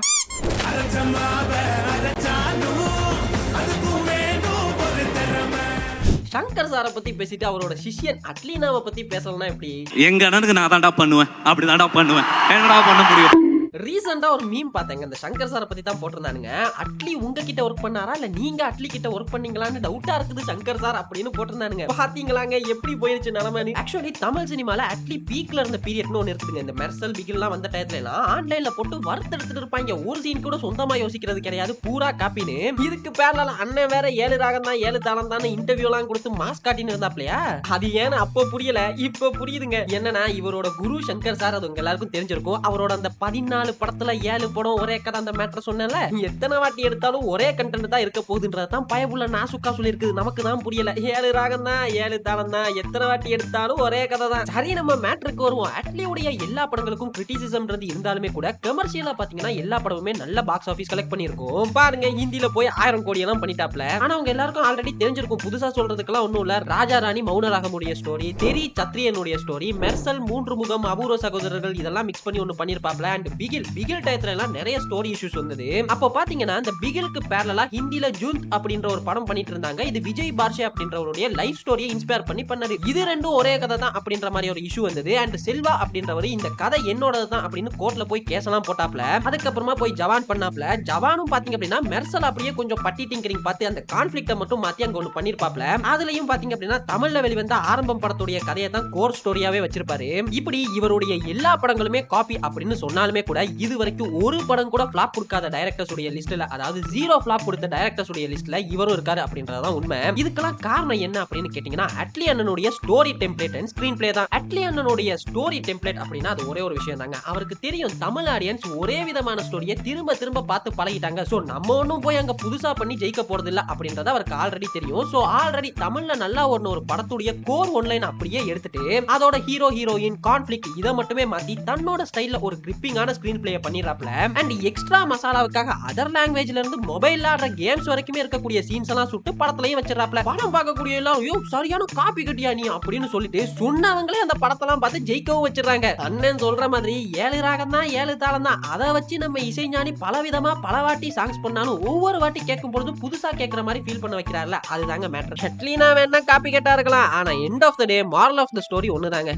சங்கர் சாரை பத்தி பேசிட்டு அவரோட சிஷ்யன் அட்லீனாவை பத்தி பேசலன்னா எப்படி? எங்க அண்ணனுக்கு நான் தான்டா பண்ணுவேன், அப்படிதான்டா பண்ணுவேன், என்னடா பண்ண முடியும்? ரீசெண்டா ஒரு மீம் பார்த்தேங்க, இந்த சங்கர் சாரை பத்தி தான் போட்டிருந்தானுங்க. அட்லி உங்ககிட்ட ஒர்க் பண்ணாரா இல்ல நீங்க அட்லி கிட்ட ஒர்க் பண்ணீங்களான்னு டவுட்டா இருக்குது சங்கர் சார் அப்படின்னு போட்டிருந்தானுங்க. பாத்தீங்களாங்க எப்படி போயிருச்சு நிலைமை. ஆக்சுவலி தமிழ் சினிமால அட்லி பீக்ல இருந்த பீரியட்னு ஒன்னு இருக்குதுங்க. இந்த மெர்சல் பிகில்லாம் வந்த டயத்துல எல்லாம் ஆன்லைன்ல போட்டு வறுத்தெடுத்துட்டு இருப்பாங்க. ஒரு சீன் கூட சொந்தமா யோசிக்கிறது கிடையாது, பூரா காப்பின்னு. இதுக்கு பேர்ல அண்ணன் வேற 7 ராகம் தான் 7 தாளம் தான் இன்டர்வியூ எல்லாம் கொடுத்து மாஸ் காட்டின்னு இருந்தாப்லையா. அது ஏன்னு அப்போ புரியல, இப்போ புரியுதுங்க. என்னன்னா இவரோட குரு சங்கர் சார், அது உங்க எல்லாருக்கும் தெரிஞ்சிருக்கும். அவரோட அந்த 14 படத்துல 7 படம் ஒரே கதை, அந்த மேட்டர் சொன்னல, எத்தனை வாட்டி எடுத்தாலும் ஒரே கண்டென்ட் தான் இருக்க போகுதுன்றதான் பயபுள்ள நாசுக்கா சொல்லி இருக்குது. நமக்கு தான் புரியல. 7 ராகம் தான் 7 தாளம் தான், எத்தனை வாட்டி எடுத்தாலும் ஒரே கதை தான். சரி, நம்ம மேட்டருக்கு வருவோம். அட்லியுடைய எல்லா படங்களுக்கும் கிரிட்டிசிசம்ன்றது இருந்தாலுமே கூட கமர்ஷியலா பாத்தீங்கன்னா எல்லா படமுமே நல்ல பாக்ஸ் ஆபீஸ் கலெக்ட் பண்ணிருக்கும். பாருங்க, ஹிந்தில போய் 1000 கோடி எல்லாம் பண்ணிட்டாப்ல. ஆனா அவங்க எல்லாருக்கும் ஆல்ரெடி தெரிஞ்சிருக்கும், புதுசா சொல்றதுக்கெல்லாம் ஒண்ணும் இல்ல. ராஜா ராணி மௌனராகமுடைய ஸ்டோரி, தெரி சத்ரியனுடைய ஸ்டோரி, மெர்சல் 3 முகம், அபூர்வ சகோதரர்கள் இதெல்லாம் மிக்ஸ் பண்ணி ஒன்னு பண்ணிருப்பாப்ல. அண்ட் பிகில் டயத்துல எல்லாம் நிறைய ஸ்டோரி இஷ்யூஸ் வந்தது. அப்போ பாத்தீங்கன்னா இந்த பிகிலுக்கு பேரலா ஹிந்தில ஜூந்த் அப்படின்ற ஒரு படம் பண்ணிட்டு இருந்தாங்க. இது விஜய் பார்ஷே அப்படின்றவருடைய லைஃப் ஸ்டோரியை இன்ஸ்பயர் பண்ணி பண்ணது. இது ரெண்டும் ஒரே கதை தான் அப்படின்ற மாதிரி ஒரு இஷ்யூ வந்தது. அண்ட் செல்வா அப்படின்றவர் இந்த கதை என்னோடது தான் அப்படின்னு கோர்ட்ல போய் கேஸ் எல்லாம் போட்டாப்ல. அதுக்கப்புறமா போய் ஜவான் பண்ணாப்ல. ஜவானும் பாத்தீங்க அப்படின்னா மெர்சல் அப்படியே கொஞ்சம் பட்டி டிங்கரிங் பார்த்து அந்த கான்ஃபிளிக்ட மட்டும் மாத்தி அங்க ஒன்னு பண்ணிருப்பாப்ல. அதுலயும் பாத்தீங்க அப்படின்னா தமிழ்ல வெளிவந்த ஆரம்பம் படத்துடைய கதையை தான் கோர் ஸ்டோரியாவே வச்சிருப்பாரு. இப்படி இவருடைய எல்லா படங்களுமே காப்பி அப்படின்னு சொன்னாலுமே கூட இது வரைக்கும் ஒரு படம் கூட ஃபிளாப் கொடுக்காத டைரக்டர்ஸ் உடைய லிஸ்ட்ல, அதாவது 0 ஃபிளாப் கொடுத்த டைரக்டர்ஸ் உடைய லிஸ்ட்ல இவரும் இருக்காரு அப்படின்றதான் உண்மை. இதுக்கெல்லாம் காரணம் என்ன அப்படின்னு கேட்டீங்கன்னா அட்லி அண்ணனுடைய story template and screen play தான். அட்லி அண்ணனுடைய ஸ்டோரி டெம்ப்ளேட் அப்படின்னா அது ஒரே ஒரு விஷயம் தாங்க. அவருக்கு தெரியும் தமிழ் ஆடியன்ஸ் ஒரே விதமான ஸ்டோரியை திரும்ப திரும்ப பார்த்து பழகிட்டாங்க. சோ நம்ம ஒன்னும் போய் அங்க புதுசா பண்ணி ஜெயிக்க போறது இல்ல அப்படின்றது அவருக்கு ஆல்ரெடி தெரியும். சோ ஆல்ரெடி தமிழ்ல நல்லா ஒரு படத்துடைய கோர் ஒன்லைன் அப்படியே எடுத்துட்டு அதோட ஹீரோ ஹீரோயின் கான்ஃபிளிக்ட் இதை மட்டுமே மாத்தி தன்னோட ஸ்டைல்ல ஒரு கிரிப்பிங்கான ஸ்கிரீன் பிளே பண்ணிடுறாப்ல. அண்ட் எக்ஸ்ட்ரா மசாலாவுக்காக அதர் லாங்குவேஜ்ல இருந்து மொபைல்ல ஆடுற கேம்ஸ் வரைக்குமே இருக்கக்கூடிய சீன்ஸ் எல்லாம் சுட்டு படத்துலயும் வச்சிடறாப்ல. படம் பார்க்கக்கூடிய எல்லாம் ஐயோ சரியான காப்பி கட்டியா நீ அப்படின்னு சொல்லிட்டு சொன்னவங்களே அந்த படத்தெல்லாம் பார்த்து ஜெயிக்கவும் வச்சிடறாங்க. அண்ணன் சொல்ற மாதிரி 7 ராகம் தான் 7 தாளம் தான், அதை வச்சு நம்ம இசைஞானி பலவிதமா பல வாட்டி சாங்ஸ் பண்ணாலும் ஒவ்வொரு வாட்டி கேட்கும் பொழுது புதுசா கேட்கிற மாதிரி ஃபீல் பண்ண வைக்கிறார்ல, அதுதாங்க மேட்டர். அட்லீனா வேணா காப்பி கட்டா இருக்கலாம், ஆனா end of the day moral of the story ஒண்ணுதாங்க.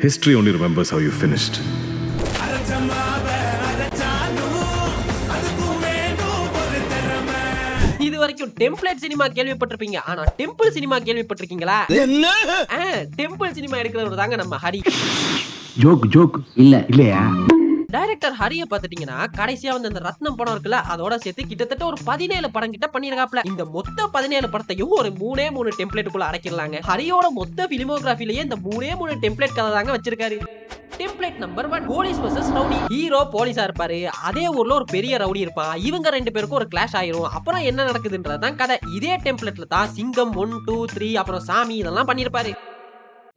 History only remembers how you finished. இது வரைக்கும் டெம்ப்ளேட் சினிமா கேள்விப்பட்டிருப்பீங்க, ஆனா டெம்பிள் சினிமா கேள்விப்பட்டிருக்கீங்களா? டெம்பிள் சினிமா எடுக்கிறவர் தாங்க நம்ம ஹரி. ஜோக் இல்லையா? டைரக்டர் ஹரிய பாத்துட்டீங்கன்னா கடைசியா வந்து அந்த ரத்னம் படம் இருக்குல்ல, அதோட சேர்த்து கிட்டத்தட்ட ஒரு 17 படம் கிட்ட பண்ணிருக்காப்ல. இந்த மொத்த 17 படத்தையும் ஒரு 3 டெம்ப்ளேட்டுக்குள்ள அடக்கிடலாங்க. ஹரியோட மொத்த பிலிமோகிராஃபிலேயே இந்த 3 டெம்ப்ளேட் கதை தாங்க வச்சிருக்காரு. Template number 1 police vs rowdy. Hero போலீஸா இருப்பாரு, அதே ஊர்ல ஒரு பெரிய ரவுடி இருப்பான். இவங்க ரெண்டு பேருக்கும் ஒரு கிளாஷ் ஆயிரும். அப்புறம் என்ன நடக்குதுன்றதுதான் கதை. இதே டெம்ப்ளேட்ல தான் சிங்கம் 1, 2, 3 அப்புறம் சாமி இதெல்லாம் பண்ணிருப்பாரு.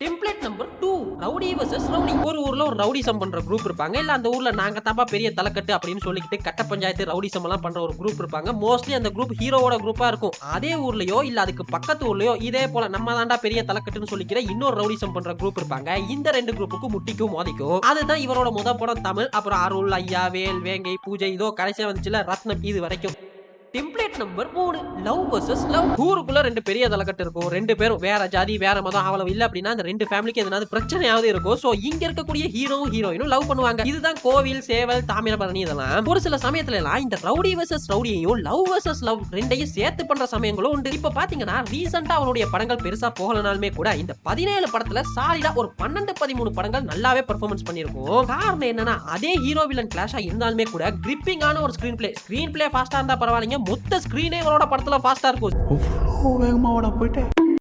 Template number 2 rowdy vs rowdy. ஒரு ஊர்ல ஒரு ரவுடிசம் பண்ற குரூப் இருப்பாங்க. இல்ல அந்த ஊர்ல நாங்க தாப்பா பெரிய தலைக்கட்டு அப்படின்னு சொல்லிக்கிட்டு கட்ட பஞ்சாயத்து ரவுடிசம் எல்லாம் பண்ற ஒரு குரூப் இருப்பாங்க. மோஸ்ட்லி அந்த குரூப் ஹீரோவோட குரூப்பா இருக்கும். அதே ஊர்லயோ இல்ல அதுக்கு பக்கத்து ஊர்லயோ இதே போல நம்ம தாண்டா பெரிய தலைக்கட்டுன்னு சொல்லிக்கிற இன்னொரு ரவுடிசம் பண்ற குரூப் இருப்பாங்க. இந்த ரெண்டு குரூப்புக்கும் முட்டிக்கும் மோதிக்கும். அதுதான் இவரோட முத படம் தமிழ். அப்புறம் அருள், ஐயா, வேல், வேங்கை, பூஜை இதோ கடைசியா வந்துச்சுல ரத்னம் இது வரைக்கும். Template number 3 love vs love. ஊருக்குள்ள ரெண்டு பெரிய தலைக்கட்டு இருக்கும். ரெண்டு பேரும் வேற ஜாதி வேற மதம் அவ்வளவு இல்ல அப்படின்னா அந்த ரெண்டு ஃபேமிலிக்கு எதனாவது பிரச்சனையாவது இருக்கும். சோ இங்க இருக்கக்கூடிய ஹீரோவும் ஹீரோயினும் லவ் பண்ணுவாங்க. இதுதான் கோவில், சேவல், தாமிரபரணி இதெல்லாம். ஒரு சில சமயத்துல எல்லாம் இந்த ரவுடி vs ரவுடியையும் லவ் vs லவ் ரெண்டையும் சேர்த்து பண்ற சமயங்களும் உண்டு. இப்ப பாத்தீங்கன்னா ரீசெண்டா அவருடைய படங்கள் பெருசா போகலனாலுமே கூட இந்த 17 படத்துல சாலிடா ஒரு 12-13 படங்கள் நல்லாவே பெர்ஃபார்மன்ஸ் பண்ணிருக்கும். காரணம் என்னன்னா அதே ஹீரோ வில்லன் கிளாஷா இருந்தாலுமே கூட கிரிப்பிங்கான ஒரு ஸ்கிரீன் பிளே ஃபாஸ்டா இருந்தா பரவாயில்லைங்க, மொத்த ஸ்கிரீனே இவரோட படத்துல ஃபாஸ்டா இருக்கும்.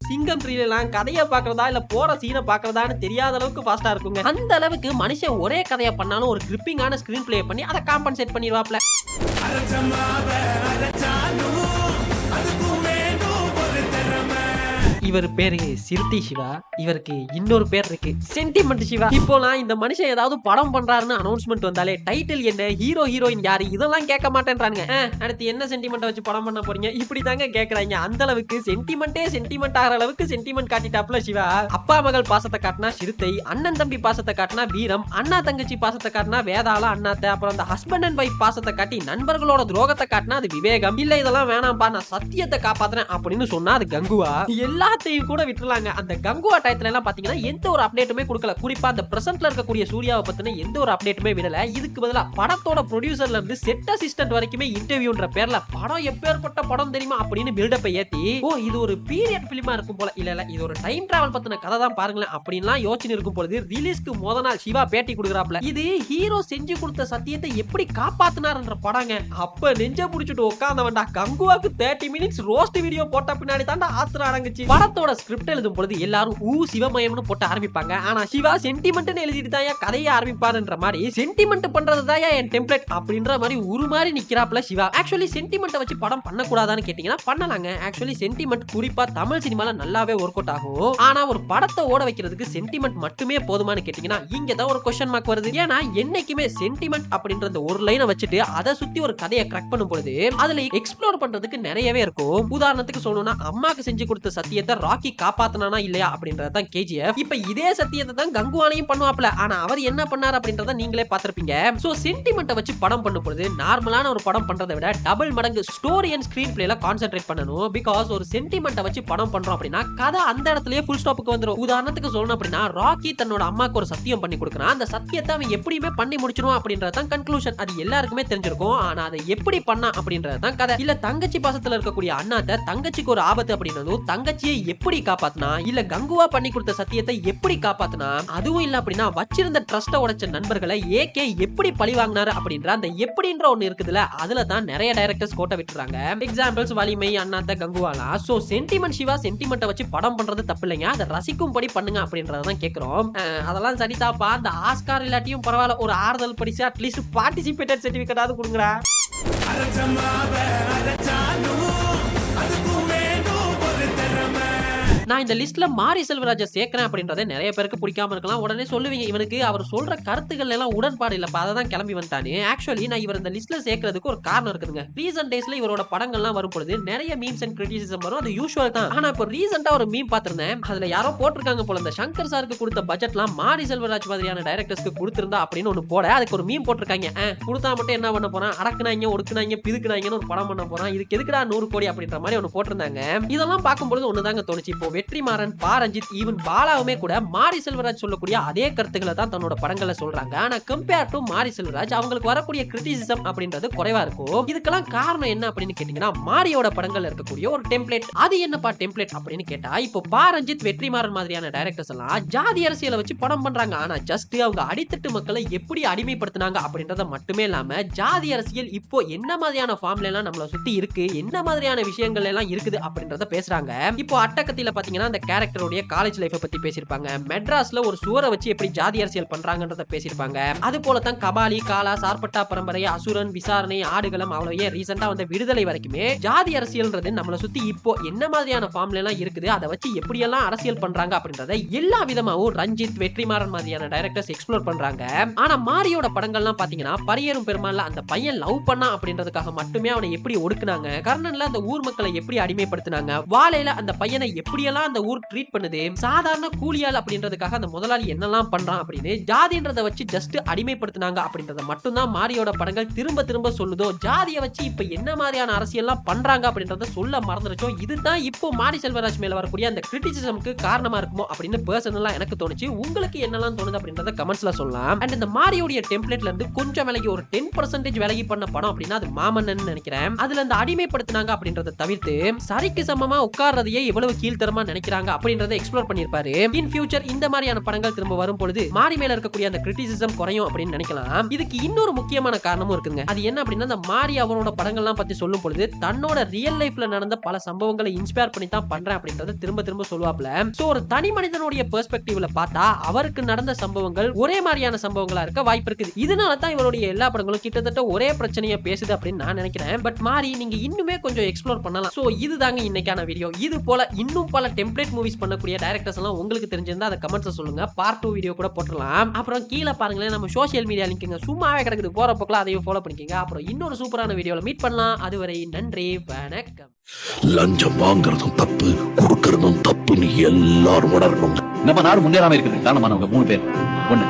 சிங்கம் 3 எல்லாம் கதையை பாக்குறதா இல்ல போற சீனை பாக்குறதான்னு தெரியாத அளவுக்கு ஃபாஸ்டா இருக்குங்க. அந்த அளவுக்கு மனுஷன் ஒரே கதையை பண்ணாலும் ஒரு கிரிப்பிங்கான ஸ்கிரீன் பிளே பண்ணி அதை காம்பன்சேட் பண்ணிடுவாப்ல. இவர் பேரு சிறுத்தை சிவா, இவருக்கு இன்னொரு பேர் இருக்கு சென்டிமெண்ட் சிவா. இப்போ நான் இந்த மனுஷன் ஏதாவது படம் பண்றாருன்னு அனௌன்ஸ்மெண்ட் வந்தாலே டைட்டில் என்ன, ஹீரோ ஹீரோயின் யாரு இதெல்லாம் கேட்க மாட்டேன்றாங்க. அடுத்து என்ன சென்டிமெண்ட் வச்சு படம் பண்ண போறீங்க இப்படி தாங்க கேக்குறாங்க. அந்த அளவுக்கு சென்டிமெண்ட் ஆகிற அளவுக்கு சென்டிமெண்ட் காட்டிட்டாப்ல சிவா. அப்பா மகள் பாசத்தை காட்டினா சிறுத்தை, அண்ணன் தம்பி பாசத்தை காட்டினா வீரம், அண்ணா தங்கச்சி பாசத்தை காட்டினா வேதாளா அண்ணாத்த, அப்புறம் அந்த ஹஸ்பண்ட் அண்ட் வைஃப் பாசத்தை காட்டி நண்பர்களோட துரோகத்தை காட்டினா அது விவேகம். இல்ல இதெல்லாம் வேணாம்பா நான் சத்தியத்தை காப்பாத்துறேன் அப்படின்னு சொன்னா அது கங்குவா. எல்லாத்தையும் கூட விட்டுலாங்க. அந்த கங்குவா டயத்துல எல்லாம் பாத்தீங்கன்னா எந்த ஒரு அப்டேட்டுமே கொடுக்கல. குறிப்பா அந்த பிரசன்ட்ல இருக்கக்கூடிய சூர்யாவை பத்தின எந்த ஒரு அப்டேட்டுமே விடல. இதுக்கு பதிலா படத்தோட ப்ரொடியூசர்ல இருந்து செட் அசிஸ்டன்ட் வரைக்குமே இன்டர்வியூன்ற பேர்ல படம் எப்பேற்பட்ட படம் தெரியுமா அப்படின்னு பில்டப் ஏத்தி ஓ இது ஒரு பீரியட் பிலிமா இருக்கும் போல, இல்ல இது ஒரு டைம் டிராவல் பத்தின கதை தான் பாருங்களேன் அப்படின்லாம் யோசனை இருக்கும் பொழுது ரிலீஸ்க்கு முத நாள் சிவா பேட்டி கொடுக்குறாப்ல. இது ஹீரோ செஞ்சு கொடுத்த சத்தியத்தை எப்படி காப்பாத்தினார்ன்ற படங்க. அப்ப நெஞ்ச புடிச்சிட்டு உட்கார்ந்தவன்டா. கங்குவாக்கு 30 மினிட்ஸ் ரோஸ்ட் வீடியோ போட்ட பின்னாடி தாண்டா ஆத்திரம் அடங்குச்சு. படத்தோட ஸ்கிரிப்ட் எழுதும் பொழுது எல்லாரும் சிவமயம்னு போட்டு ஆரம்பிப்பாங்க. ஆனா சிவா சென்டிமெண்ட்னு எழுதிட்டு தான் கதையை ஆரம்பிப்பாருன்ற மாதிரி சென்டிமெண்ட் பண்றது தான் என் டெம்ப்ளேட் அப்படின்ற மாதிரி ஒரு மாதிரி நிக்கிறாப்ல சிவா. ஆக்சுவலி சென்டிமெண்ட்டை வச்சு படம் பண்ண கூடாதான்னு கேட்டீங்கன்னா பண்ணலாங்க. ஆக்சுவலி சென்டிமெண்ட் குறிப்பா தமிழ் சினிமால நல்லாவே ஒர்க் அவுட் ஆகும். ஆனா ஒரு படத்தை ஓட வைக்கிறதுக்கு சென்டிமெண்ட் மட்டுமே போதுமானு கேட்டீங்கன்னா இங்க தான் ஒரு क्वेश्चन மார்க் வருது. ஏன்னா என்னைக்குமே சென்டிமெண்ட் அப்படின்ற ஒரு லைனை வச்சுட்டு அதை சுத்தி ஒரு கதையை கிராக் பண்ணும் பொழுது அதுல எக்ஸ்ப்ளோர் பண்றதுக்கு நிறையவே இருக்கும். உதாரணத்துக்கு சொல்லணும்னா அம்மாக்கு செஞ்சு கொடுத்த சத்தியத்தை ராக்கி காப்பாத்தனானா இல்லையா அப்படின்றதான் கேஜிஎஃப். இப்ப இதே சத்தியத்தை தான் கங்குவானையும் பண்ணுவாப்ல. ஆனா அவர் என்ன பண்ணார் அப்படின்றத நீங்களே பாத்திருப்பீங்க. சோ சென்டிமெண்ட்டை வச்சு படம் பண்ணும் பொழுது நார்மலான ஒரு படம் பண்றதை விட டபுள் மடங்கு ஸ்டோரி அண்ட் ஸ்கிரீன் பிளேல கான்சென்ட்ரேட் பண்ணணும். பிகாஸ் ஒரு சென்டிமெண்ட்டை வச்சு படம் பண்றோம் அப்படின்னா கதை அந்த இடத்துலயே ஃபுல் ஸ்டாப்புக்கு வந்துரும். உதாரணத்துக்கு சொல்லணும் அப்படின்னா ராக்கி தன்னோட அம்மாக்கு ஒரு சத்தியம் பண்ணி கொடுக்கறான். அந்த சத்தியத்தை அவன் எப்படியுமே பண்ணி முடிச்சிடுவான் அப்படின்றதான் கன்க்ளூஷன். அது எல்லாருக்குமே தெரிஞ்சிருக்கும். ஆனா அதை எப்படி பண்ணா அப்படின்றதான் கதை. இல்ல தங்கச்சி பாசத்துல இருக்கக்கூடிய அண்ணாத்த தங்கச்சிக்கு ஒரு ஆபத்து அப்படின்றதும் தங்கச்சியை எப்படி காப்பாத்தினா, இல்ல கங்குவா பண்ணி கொடுத்த சத்தியத்தை எப்படி காப்பாத்தினா, அதுவும் இல்ல அப்படின்னா வச்சிருந்த ட்ரஸ்ட உடைச்ச நண்பர்களை ஏகே எப்படி பழி வாங்கினாரு அப்படின்ற அந்த எப்படின்ற ஒண்ணு இருக்குதுல, அதுல தான் நிறைய டைரக்டர்ஸ் கோட்டை விட்டுறாங்க. எக்ஸாம்பிள்ஸ் வலிமை, அண்ணாத்த, கங்குவாலாம். சோ சென்டிமெண்ட் சிவா சென்டிமெண்ட்டை வச்சு படம் பண்றது தப்பு இல்லைங்க, அதை ரசிக்கும்படி பண்ணுங்க அப்படின்றதான் கேட்கிறோம். அதெல்லாம் சரிதாப்பா, அந்த ஆஸ்கார் இல்லாட்டியும் பரவாயில்ல, ஒரு ஆறுதல் படிச்சு அட்லீஸ்ட் பார்ட்டிசிபேட்டட் சர்டிபிகேட்டாவது கொடுங்கடா. நான் இந்த லிஸ்ட்ல மாரி செல்வராஜை சேர்க்கிறேன் அப்படின்றத நிறைய பேருக்கு பிடிக்காம இருக்கலாம். உடனே சொல்லுவீங்க இவனுக்கு அவர் சொல்ற கருத்துக்கள் எல்லாம் உடன்பாடு இல்லப்பா, அதை தான் கிளம்பி வந்துட்டானு. ஆக்சுவலி நான் இவர் இந்த லிஸ்ட்ல சேர்க்கிறதுக்கு ஒரு காரணம் இருக்குதுங்க. ரீசன்ட் டேஸ்ல இவரோட படங்கள்லாம் வரும் பொழுது நிறைய மீம்ஸ் அண்ட் கிரிட்டிசிசம் வரும், அது யூசுவல் தான். ஆனா இப்போ ரீசெண்டா ஒரு மீம் பார்த்திருந்தேன். அதுல யாரோ போட்டிருக்காங்க போல, இந்த சங்கர் சாருக்கு கொடுத்த பட்ஜெட்லாம் மாரி செல்வராஜ் மாதிரியான டைரக்டர்ஸ்க்கு கொடுத்திருந்தா அப்படின்னு ஒன்னு போட அதுக்கு ஒரு மீம் போட்டிருக்காங்க. கொடுத்தா மட்டும் என்ன பண்ண போறான், அடக்குனாங்க ஒடுக்குனாங்க பிதுக்குனாங்கன்னு ஒரு படம் பண்ண போறான், இதுக்கு எதுக்குடா 100 கோடி அப்படின்ற மாதிரி ஒன்னு போட்டிருந்தாங்க. இதெல்லாம் பார்க்கும்போது ஒண்ணுதாங்க தோணுச்சு, இப்போ வெற்றிமாறன், பா ரஞ்சித், ஈவன் பாலாவுமே கூட மாரி செல்வராஜ் சொல்லக்கூடிய அதே கருத்துக்களை தான் தன்னோட படங்கள்ல சொல்றாங்க. ஆனா கம்பேர் டு மாரி செல்வராஜ் அவங்களுக்கு வரக்கூடிய கிரிட்டிசிசம் அப்படின்றது குறைவா இருக்கும். இதுக்கெல்லாம் காரணம் என்ன அப்படின்னு கேட்டீங்கன்னா மாரியோட படங்கள்ல இருக்கக்கூடிய ஒரு டெம்ப்ளேட். அது என்னப்பா டெம்ப்ளேட் அப்படின்னு கேட்டா, இப்போ பா ரஞ்சித், வெற்றிமாறன் மாதிரியான டைரக்டர்ஸ் எல்லாம் ஜாதி அரசியலை வச்சு படம் பண்றாங்க. ஆனா ஜஸ்ட் அவங்க அடித்தட்டு மக்களை எப்படி அடிமைப்படுத்தினாங்க அப்படின்றத மட்டுமே இல்லாம ஜாதி அரசியல் இப்போ என்ன மாதிரியான ஃபார்ம்ல எல்லாம் நம்மள சுத்தி இருக்கு, என்ன மாதிரியான விஷயங்கள் எல்லாம் இருக்குது அப்படின்றத பேசுறாங்க. இப்போ அட்டகத்தில பாத்தீங்கன்னா பாத்தீங்கன்னா அந்த கேரக்டருடைய காலேஜ் லைஃபை பத்தி பேசியிருப்பாங்க. மெட்ராஸ்ல ஒரு சுவரை வச்சு எப்படி ஜாதி அரசியல் பண்றாங்கன்றத பேசியிருப்பாங்க. அது போல தான் கபாலி, காலா, சார்பட்டா பரம்பரை, அசுரன், விசாரணை, ஆடுகளம், அவ்வளவு ரீசெண்டா வந்த விடுதலை வரைக்குமே ஜாதி அரசியல்ன்றது நம்மள சுத்தி இப்போ என்ன மாதிரியான ஃபார்ம்ல எல்லாம் இருக்குது, அதை வச்சு எப்படி எல்லாம் அரசியல் பண்றாங்க அப்படின்றத எல்லா விதமாவும் ரஞ்சித், வெற்றிமாறன் மாதிரியான டைரக்டர்ஸ் எக்ஸ்ப்ளோர் பண்றாங்க. ஆனா மாரியோட படங்கள்லாம் பாத்தீங்கன்னா பரியரும் பெருமாள்ல அந்த பையன் லவ் பண்ணா அப்படின்றதுக்காக மட்டுமே அவனை எப்படி ஒடுக்குனாங்க, கர்ணன்ல அந்த ஊர் மக்களை எப்படி அடிமைப்படுத்தினாங்க, வாழையில அந்த பையனை எப்படியெல்லாம் அந்த ஊர் ட்ரீட் பண்ணுது, சாதாரண கூலியால் அப்படின்றதுக்காக அந்த முதலாளி என்னெல்லாம் பண்றான் அப்படின்னு ஜாதின்றதை வச்சு ஜஸ்ட் அடிமைப்படுத்தினாங்க அப்படின்றத மட்டும்தான் மாரியோட படங்கள் திரும்ப திரும்ப சொல்லுதோ. ஜாதியை வச்சு இப்ப என்ன மாதிரியான அரசியல்லாம் பண்றாங்க அப்படின்றத சொல்ல மறந்துருச்சோ. இதுதான் இப்போ மாரி செல்வராஜ் மேல வரக்கூடிய அந்த கிரிட்டிசிசம்க்கு காரணமா இருக்குமோ அப்படின்னு பர்சனலா எனக்கு தோணுச்சு. உங்களுக்கு என்னெல்லாம் தோணுது அப்படின்றத கமெண்ட்ஸ்ல சொல்லலாம். அண்ட் இந்த மாரியோட டெம்ப்ளேட்ல இருந்து கொஞ்சம் விலகி ஒரு 10% விலகி பண்ண படம் அப்படின்னா அது மாமன்னன் நினைக்கிறேன். அதுல அந்த அடிமைப்படுத்தினாங்க அப்படின்றத தவிர்த்து சரிக்கு சமமா உட்கார்றதையே எவ்வளவு கீழ்த்தரமா நினைக்கிறாங்க அப்படின்றத எக்ஸ்ப்ளோர் பண்ணிருப்பாரு. இன் ஃபியூச்சர் இந்த மாதிரியான படங்கள் திரும்ப வரும் பொழுது மாரி மேல இருக்கக்கூடிய அந்த கிரிட்டிசிசம் குறையும் அப்படின்னு நினைக்கலாம். இதுக்கு இன்னொரு முக்கியமான காரணமும் இருக்குங்க. அது என்ன அப்படின்னா அந்த மாரி அவரோட படங்கள்லாம் பத்தி சொல்லும் பொழுது தன்னோட ரியல் லைஃப்ல நடந்த பல சம்பவங்களை இன்ஸ்பயர் பண்ணி தான் பண்றேன் அப்படின்றத திரும்ப திரும்ப சொல்லுவாப்ல. சோ ஒரு தனி மனிதனுடைய பெர்ஸ்பெக்டிவ்ல பார்த்தா அவருக்கு நடந்த சம்பவங்கள் ஒரே மாதிரியான சம்பவங்களா இருக்க வாய்ப்பு இருக்குது. இதனால தான் இவருடைய எல்லா படங்களும் கிட்டத்தட்ட ஒரே பிரச்சனையை பேசுது அப்படின்னு நான் நினைக்கிறேன். பட் மாரி நீங்க இன்னுமே கொஞ்சம் எக்ஸ்ப்ளோர் பண்ணலாம். சோ இதுதாங்க இன்னைக்கான வீடியோ. இது போல இன்னும் பல டெம்ப்ளேட் மூவிஸ் பண்ணக்கூடிய டைரக்டர்ஸ் எல்லாம் உங்களுக்கு தெரிஞ்சிருந்தா அதை கமெண்ட்ஸ்ல சொல்லுங்க. பார்ட் 2 வீடியோ கூட போட்டுடலாம். அப்புறம் கீழே பாருங்களேன் நம்ம சோஷியல் மீடியா லிங்க்குங்க சும்மாவே கிடக்குது, போற போக்குல அதையும் ஃபாலோ பண்ணிக்கங்க. அப்புறம் இன்னொரு சூப்பரான வீடியோல மீட் பண்ணலாம். அதுவரை நன்றி, வணக்கம். லஞ்சம் வாங்குறதும் தப்பு, கொடுக்கறதும் தப்புன்னு எல்லாரும் உணரணும். நம்ம நாடு முன்னேறாம இருக்கிறது காரணமானவங்க 3 பேர். 1,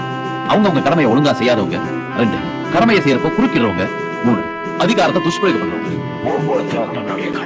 அவங்க கடமையை ஒழுங்கா செய்யாதவங்க. 2, கடமையை செய்யறப்போ குறுக்கிறவங்க. 3, அதிகாரத்தை துஷ்பிரயோகம் பண்றவங்க.